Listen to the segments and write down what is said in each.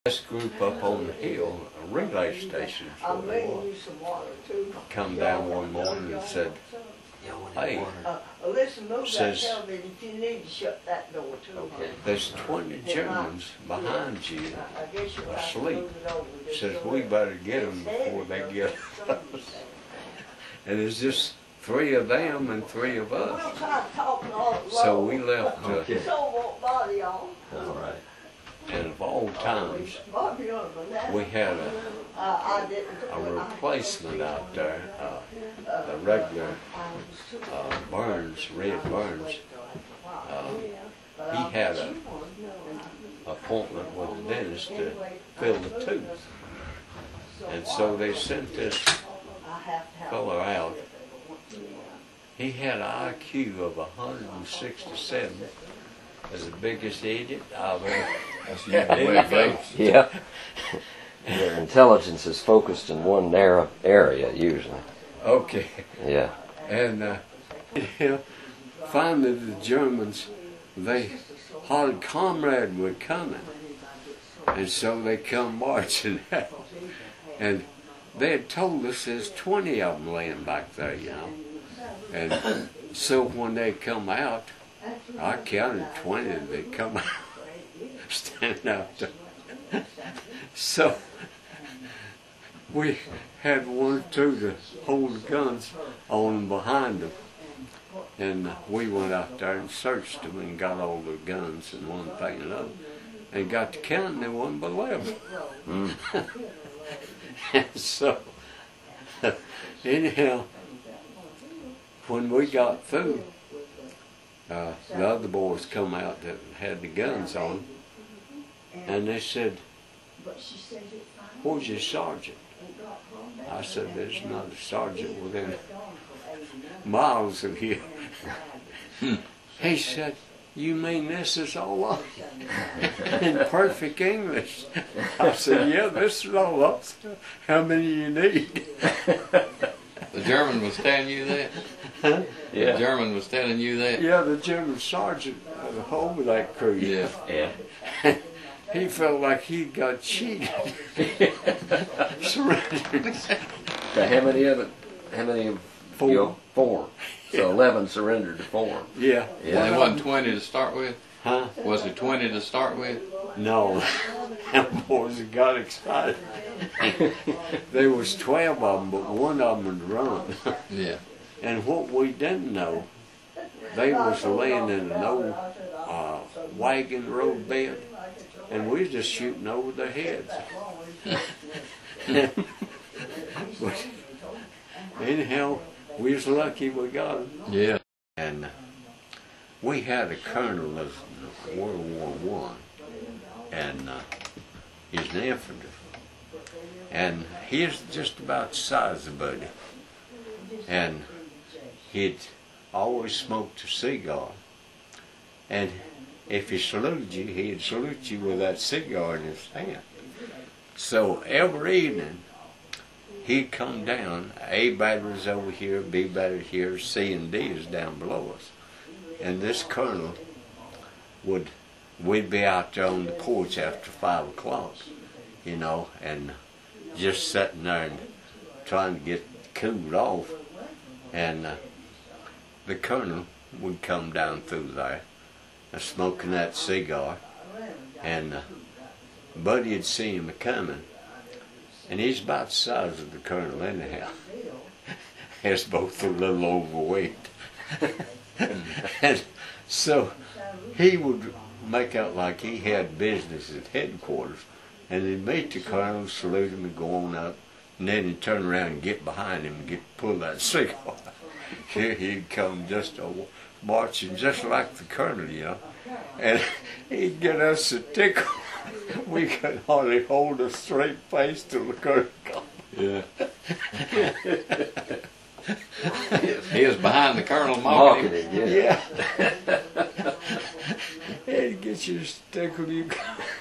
This group up on the hill, a relay station, come down one morning and said, "Hey," says, "there's 20 Germans behind you asleep." Says, "We better get them before they get us." And it's just 3 of them and 3 of us. So we left. All right. And of all times, we had a replacement out there, a regular Burns, Red Burns. He had an appointment with the dentist to fill the tooth. And so they sent this fellow out. He had an IQ of 167. As the biggest idiot I've ever. That's usually the way it goes. Yeah. Their intelligence is focused in one narrow area, usually. Okay. Yeah. And finally the Germans, they hollered, "Comrade, we're coming." And so they come marching out. And they had told us there's 20 of them laying back there, you know. And so when they come out, I counted 20, they come out, standing out there. So we had 1 or 2 to hold the guns on behind them. And we went out there and searched them and got all the guns and one thing and another. And got to counting, there wasn't but 11. And so, anyhow, when we got through, the other boys come out that had the guns on, and they said, "Where's your sergeant?" I said, "There's not a sergeant within miles of here." He said, "You mean this is all up?" In perfect English. I said, "Yeah, this is all up. How many you need?" The German was telling you that? Huh? Yeah. The German was telling you that? Yeah, the German sergeant over that crew. Yeah. Yeah. He felt like he got cheated. Surrendered. So how many of it? How many of 4. you know, 4. So 11 surrendered to 4. Yeah. Well, there wasn't 20 to start with? Huh? Was it 20 to start with? No. Them boys got excited. There was 12 of them, but 1 of them had run. Yeah. And what we didn't know, they was laying in an old wagon road bed, and we was just shooting over their heads. But anyhow, we was lucky we got them. Yeah. And we had a colonel of World War I, and he's an infantry, and he's just about the size of Buddy, and he'd always smoked a cigar, and if he saluted you, he'd salute you with that cigar in his hand. So every evening, he'd come down, A battery's over here, B battery here, C and D is down below us. And this colonel we'd be out there on the porch after 5 o'clock, you know, and just sitting there and trying to get cooled off. And the colonel would come down through there, smoking that cigar, and Buddy had seen him coming, and he's about the size of the colonel anyhow. He's both a little overweight. And so he would make out like he had business at headquarters, and he'd meet the colonel, salute him, and go on up, and then he'd turn around and get behind him and pull that cigar. Here he'd come just marching just like the colonel, you know, and he'd get us a tickle. We could hardly hold a straight face till the colonel come. Yeah. He was behind the colonel mocking him. Yeah. He'd get you to tickle you.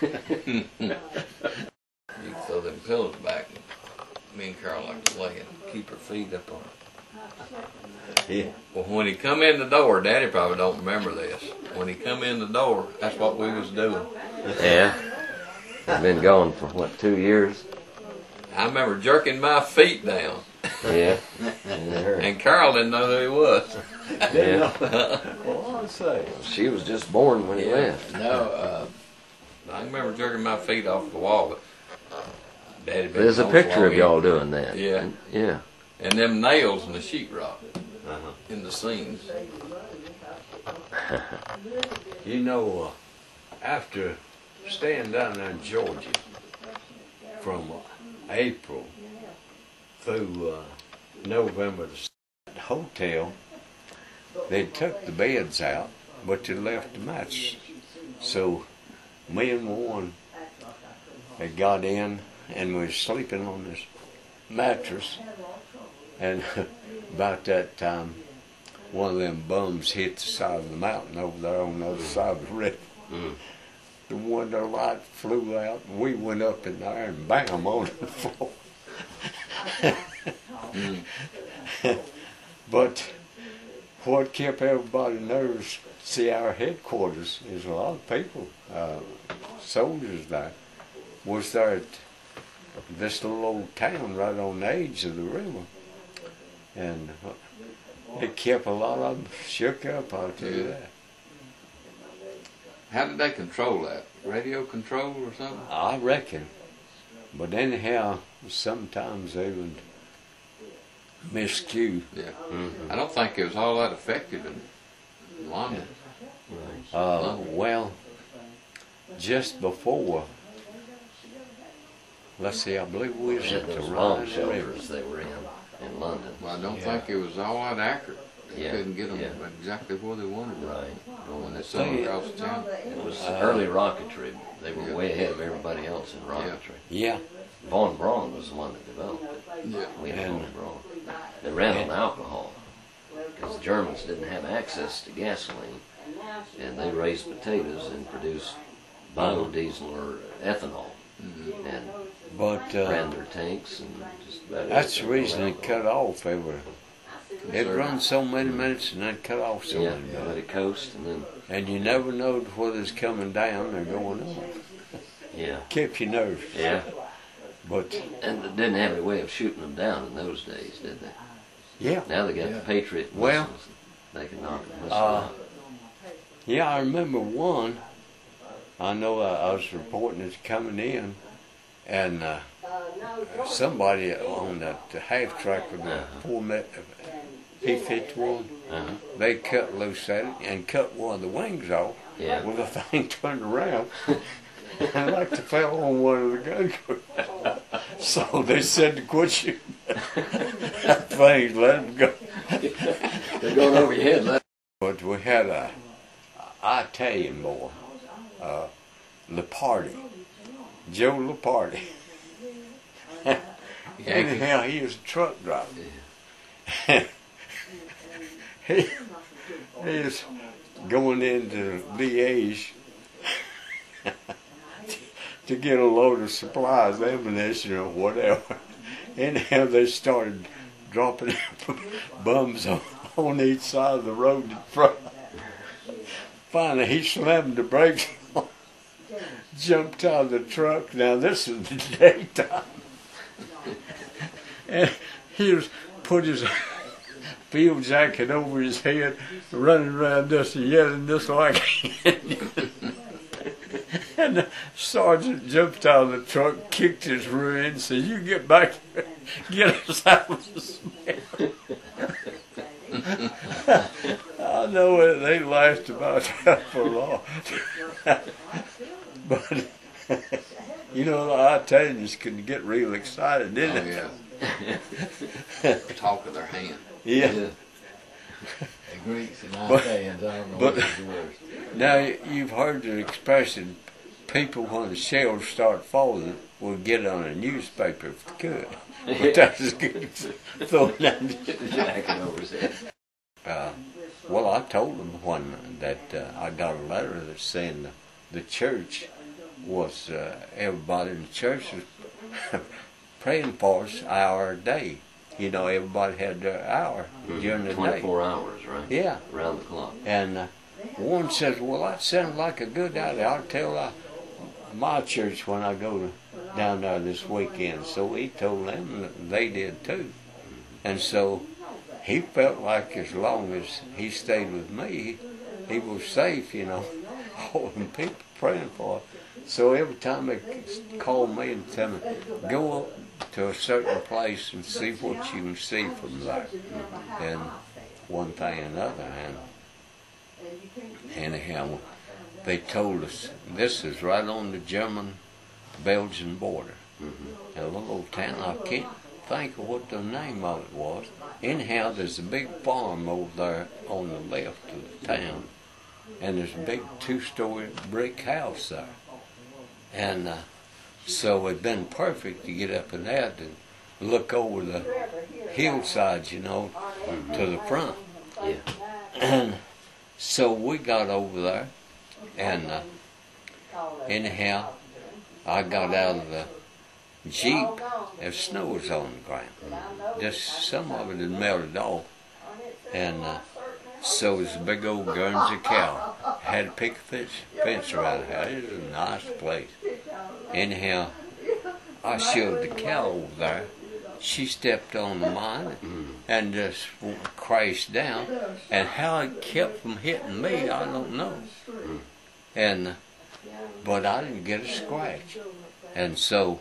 You can throw them pillows back. Me and Carol like to lay and keep her feet up on it. Yeah. Well, when he come in the door, Daddy probably don't remember this. When he come in the door, that's what we was doing. Yeah. You've been gone for what, 2 years? I remember jerking my feet down. Yeah. And Carol didn't know who he was. Yeah. Well, I'll say. She was just born when he left. No, I remember jerking my feet off the wall, but Daddy been There's a gone picture so of long, y'all doing that. Yeah. Yeah. And them nails in the sheetrock in the seams. You know, after staying down there in Georgia from April through November, the hotel, they took the beds out, but they left the mattress. So me and Warren had got in and we were sleeping on this mattress, and about that time one of them bums hit the side of the mountain over there on the other side of the river. The window light flew out and we went up in there and bam on the floor. But what kept everybody nervous, see, our headquarters is a lot of people, soldiers there, was there at this little old town right on the edge of the river. And it kept a lot of them shook up, I'll tell you that. How did they control that? Radio control or something? I reckon. But anyhow, sometimes they would miscue. Yeah. I don't think it was all that effective in London. Well, just before, let's see, I believe we was at the Those Rhine bomb River. shelters they were in London. Well, I don't think it was all that accurate. They Yeah. couldn't get them exactly where they wanted them. Right. When they sent them across the town. It was early rocketry. They were way ahead of everybody else in rocketry. Yeah, Von Braun was the one that developed it. Yeah. William And- Von Braun. They ran on alcohol because the Germans didn't have access to gasoline, and they raised potatoes and produced biodiesel or ethanol, and but ran their tanks and just about that's the everything reason on it cut off every. It Sure. runs so many minutes and then cut off so Yeah, many let minutes. it coast, and then And you never knowed whether it's coming down or going up. yeah, Kept you nervous. yeah, But and they didn't have any way of shooting them down in those days, did they? yeah, Now they got the Patriot Well, missiles. They can knock a missile out. yeah, I remember one. I know I was reporting it coming in, and somebody on that half track of the P-51, they cut loose at it and cut one of the wings off. Yeah. Well, the thing turned around and like to fell on one of the gun crews. So they said to quit shooting. That thing, let them go. They're going over your head. But we had a Italian boy, Lepardi, Joe Lepardi. Anyhow, he was a truck driver. he is going into Liège to get a load of supplies, ammunition or whatever. Anyhow, they started dropping bums on each side of the road in front. Finally, he slammed the brakes on, jumped out of the truck. Now, this is the daytime. And he was put his field jacket over his head, running around just yelling just like and the sergeant jumped out of the truck, kicked his rear end, and said, "You get back here, get us out of the smell." I know it, they laughed about that for a long but you know, the Italians can get real excited, didn't Oh, they? yeah. Talk of their hand. Yeah. The Greeks and Italians, I don't know but- which is the worst. Now, you've heard the expression, people when the shells start falling will get on a newspaper if they could. But that's as good as throwing that. Jacket over his head. Well, I told them when that I got a letter that saying the church was, everybody in the church was praying for us hour a day. You know, everybody had their hour during the day. 24 hours, right? Yeah. Around the clock. And one says, "Well, that sounds like a good idea. I'll tell my church when I go down there this weekend. So he told them that they did too. And so he felt like as long as he stayed with me, he was safe, you know. All them people praying for him. So every time they call me and tell me, go up to a certain place and see what you can see from there. And one thing and another. And anyhow, they told us this is right on the German-Belgian border. A little old town, I can't think of what the name of it was. Anyhow, there's a big farm over there on the left of the town. And there's a big 2-story brick house there. And so it'd been perfect to get up in that and look over the hillsides, you know, to the front. Yeah. And so we got over there, and anyhow, I got out of the Jeep. There snow was on the ground. Just some of it had melted off. And so it was a big old Guernsey cow. Had to pick a fence around the house. It was a nice place. Anyhow, I showed the cow over there. She stepped on the mine and just crashed down. And how it kept from hitting me, I don't know. And but I didn't get a scratch. And so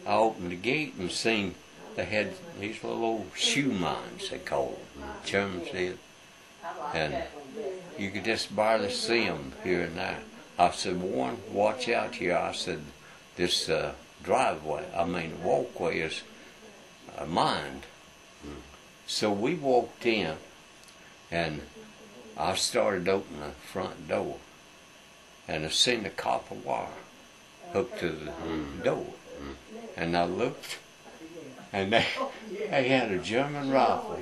I opened the gate and seen they had these little old shoe mines, they call them. Germans did. And you could just barely see them here and there. I said, Warren, watch out here. I said, this walkway is mined. So we walked in, and I started opening the front door, and I seen the copper wire hooked to the door. And I looked, and they had a German rifle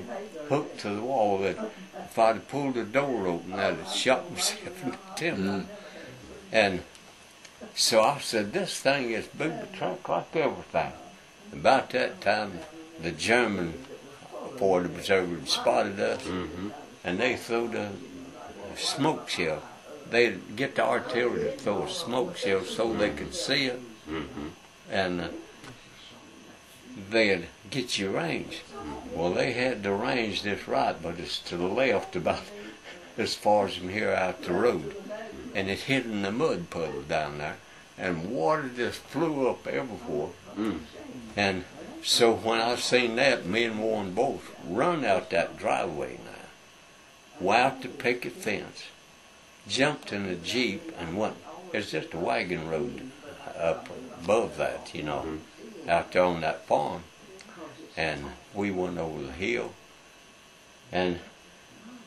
hooked to the wall that if I'd have pulled the door open, I'd have shot myself in the temple. And so I said, this thing is big truck like everything. About that time, the German Forward Observer spotted us, and they threw the smoke shell. They'd get the artillery to throw a smoke shell so they could see it, and they'd get you range. Well, they had the range just right, but it's to the left about as far as from here out the road. And it hit in the mud puddle down there, and water just flew up everywhere. And so when I seen that, me and Warren both run out that driveway now, went out the picket fence, jumped in the Jeep, and went. It's just a wagon road up above that, you know, out there on that farm. And we went over the hill, and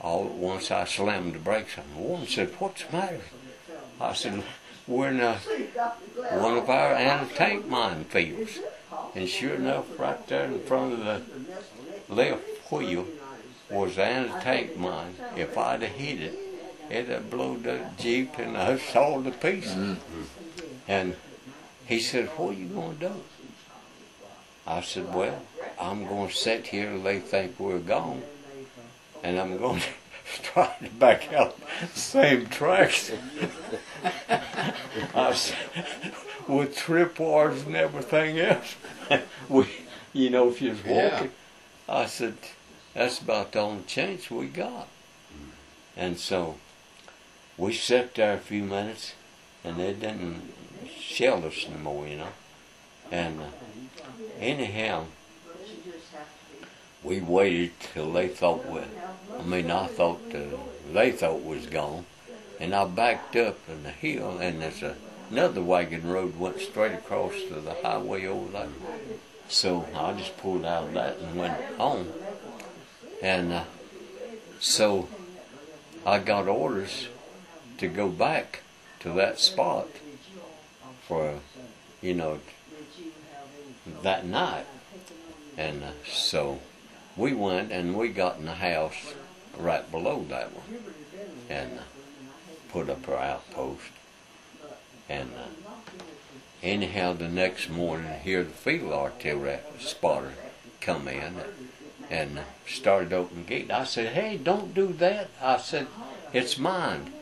all at once I slammed the brakes on. Warren said, "What's the matter?" I said, "We're in one of our anti-tank mine fields." And sure enough, right there in front of the left wheel was the anti-tank mine. If I'd have hit it, it'd have blown the Jeep and us all to pieces. And he said, "What are you going to do?" I said, "Well, I'm going to sit here till they think we're gone, and I'm going to try to back out the same tracks." I said, with tripwires and everything else. You know, if you was walking. I said, that's about the only chance we got. And so we sat there a few minutes, and they didn't shell us no more, you know. And anyhow, we waited till they thought I thought they thought was gone. And I backed up in the hill, and there's another wagon road went straight across to the highway over there. So I just pulled out of that and went home. And so I got orders to go back to that spot for, you know, that night. And so we went and we got in the house right below that one and put up our outpost. And anyhow, the next morning, here the field artillery spotter come in and started opening the gate. I said, "Hey, don't do that." I said, "It's mine."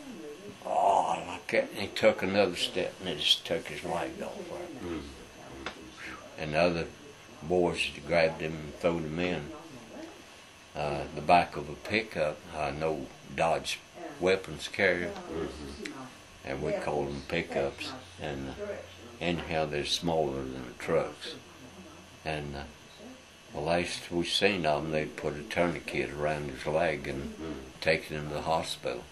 Oh, like at it, and he took another step, and it just took his leg off. And the other boys grabbed him and threw him in the back of a pickup, no Dodge weapons carrier, and we called them pickups. And anyhow, they're smaller than the trucks. And the last we seen of him, they put a tourniquet around his leg and taken him to the hospital.